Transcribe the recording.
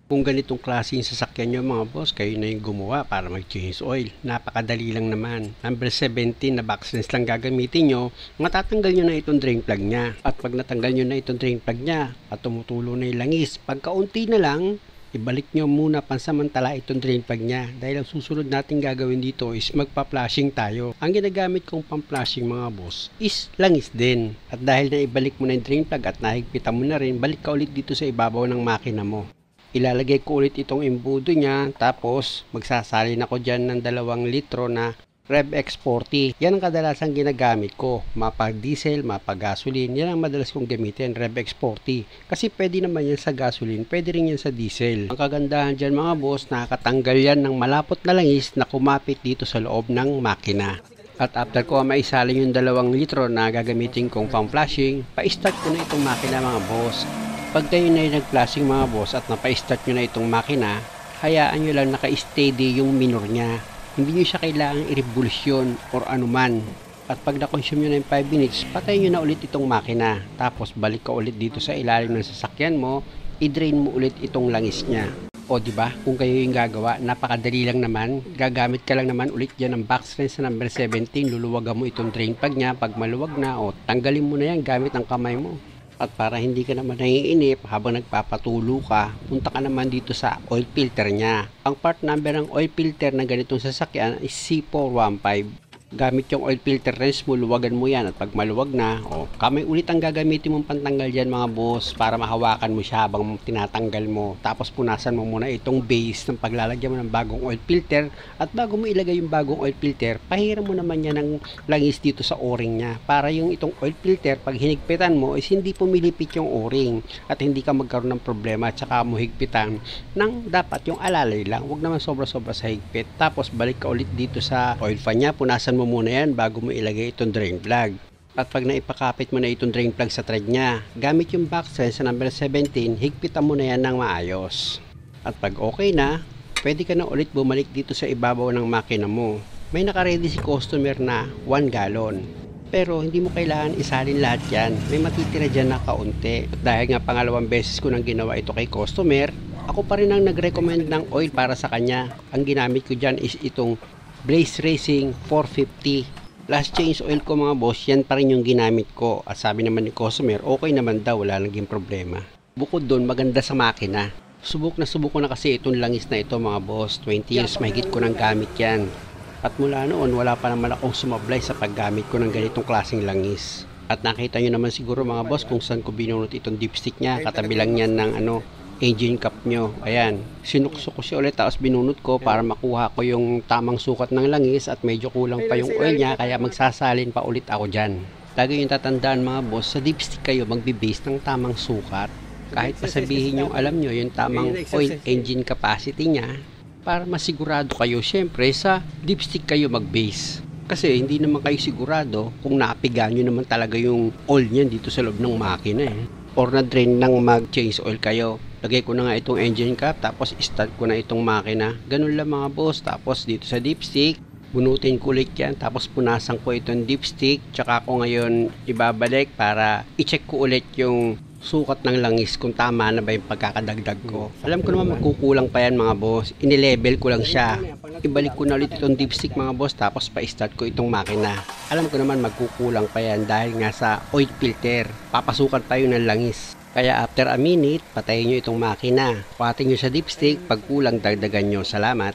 Kung ganitong klase yung sasakyan nyo mga boss, kayo na yung gumawa para mag-change oil. Napakadali lang naman. Number 17 na backsense lang gagamitin nyo, matatanggal nyo na itong drain plug nya. At pag natanggal nyo na itong drain plug nya at tumutulo na yung langis, pagkaunti na lang, ibalik nyo muna pansamantala itong drain plug nya. Dahil ang susunod natin gagawin dito is magpa-flashing tayo. Ang ginagamit kong pang-flashing mga boss is langis din. At dahil na ibalik mo na yung drain plug at nahigpitan mo na rin, balik ka ulit dito sa ibabaw ng makina mo. Ilalagay ko ulit itong embudo niya, tapos magsasalin ako dyan ng 2 litro na Rev X40. Yan ang kadalasang ginagamit ko. Mapag-diesel, mapag-gasoline. Yan ang madalas kong gamitin, Rev X40. Kasi pwede naman yan sa gasoline, pwede rin yan sa diesel. Ang kagandahan dyan mga boss, nakakatanggal yan ng malapot na langis na kumapit dito sa loob ng makina. At after ko maisalin yung 2 litro na gagamitin kong pang-flashing, pa-start ko na itong makina mga boss. Pag kayo na yung nag-flashing mga boss at napa-start nyo na itong makina, hayaan nyo lang naka-steady yung minor nya. Hindi nyo siya kailangang i-revolusyon or anuman. At pag na-consume nyo na yung 5 minutes, patayin nyo na ulit itong makina. Tapos balik ka ulit dito sa ilalim ng sasakyan mo, i-drain mo ulit itong langis nya. O diba, kung kayo yung gagawa, napakadali lang naman. Gagamit ka lang naman ulit dyan ng backsense sa number 17, luluwagan mo itong drain plug nya. Pag maluwag na, o tanggalin mo na yan gamit ang kamay mo. At para hindi ka naman naiinip habang nagpapatulo ka, punta ka naman dito sa oil filter nya. Ang part number ng oil filter na ganitong sasakyan is C415. Gamit yung oil filter rinse mo, luwagan mo yan. At pag maluwag na, kamay ulit ang gagamitin mong pantanggal dyan mga boss para mahawakan mo siya habang tinatanggal mo. Tapos punasan mo muna itong base ng paglalagyan mo ng bagong oil filter. At bago mo ilagay yung bagong oil filter, pahiram mo naman yan ng langis dito sa o-ring nya. Para yung itong oil filter, pag hinigpitan mo, is hindi pumilipit yung o-ring. At hindi ka magkaroon ng problema at saka mo higpitan ng dapat yung alalay lang. Huwag naman sobra-sobra sa higpit. Tapos balik ka ulit dito sa oil fan nya, punasan mo muna yan bago mo ilagay itong drain plug. At pag naipakapit mo na itong drain plug sa thread nya, gamit yung backsense sa number 17, higpitan mo na yan ng maayos. At pag okay na, pwede ka na ulit bumalik dito sa ibabaw ng makina mo. May nakaready si customer na 1 gallon. Pero hindi mo kailangan isalin lahat yan. May matitira dyan na kaunti. At dahil nga pangalawang beses ko nang ginawa ito kay customer, ako pa rin ang nag-recommend ng oil para sa kanya. Ang ginamit ko dyan is itong Blaze Racing 450. Last change oil ko mga boss, yan pa rin yung ginamit ko. At sabi naman ni customer, okay naman daw, wala naging problema. Bukod doon, maganda sa makina. Subok ko na kasi itong langis na ito mga boss. 20 years mahigit ko nang gamit yan. At mula noon, wala pa naman akong sumablay sa paggamit ko ng ganitong klaseng langis. At nakita nyo naman siguro mga boss kung saan ko binunot itong dipstick nya. Katabi lang yan ng engine cap nyo. Ayan, sinuksok ko siya ulit tapos binunot ko para makuha ko yung tamang sukat ng langis at medyo kulang pa yung oil nya, kaya magsasalin pa ulit ako dyan. Lagi yung tatandaan mga boss, sa dipstick kayo magbe-base ng tamang sukat. Kahit pasabihin nyo alam nyo yung tamang oil engine capacity nya, para masigurado kayo, syempre sa dipstick kayo mag-base. Kasi hindi naman kayo sigurado kung napiga nyo naman talaga yung oil nyan dito sa loob ng makina or na-drain ng mag-change oil kayo. Lagay ko na nga itong engine cap, tapos start ko na itong makina. Ganun lang mga boss. Tapos dito sa dipstick, bunutin ko ulit yan. Tapos punasan ko itong dipstick. Tsaka ko ngayon ibabalik para i-check ko ulit yung sukat ng langis kung tama na ba yung pagkakadagdag ko. Alam ko naman magkukulang pa yan mga boss. Inilevel ko lang siya. Ibalik ko na ulit itong dipstick mga boss, tapos pa-start ko itong makina. Alam ko naman magkukulang pa yan dahil nga sa oil filter. Papasukan tayo ng langis. Kaya after a minute, patayin nyo itong makina. Kuhatin nyo sa dipstick, pag kulang dagdagan nyo. Salamat.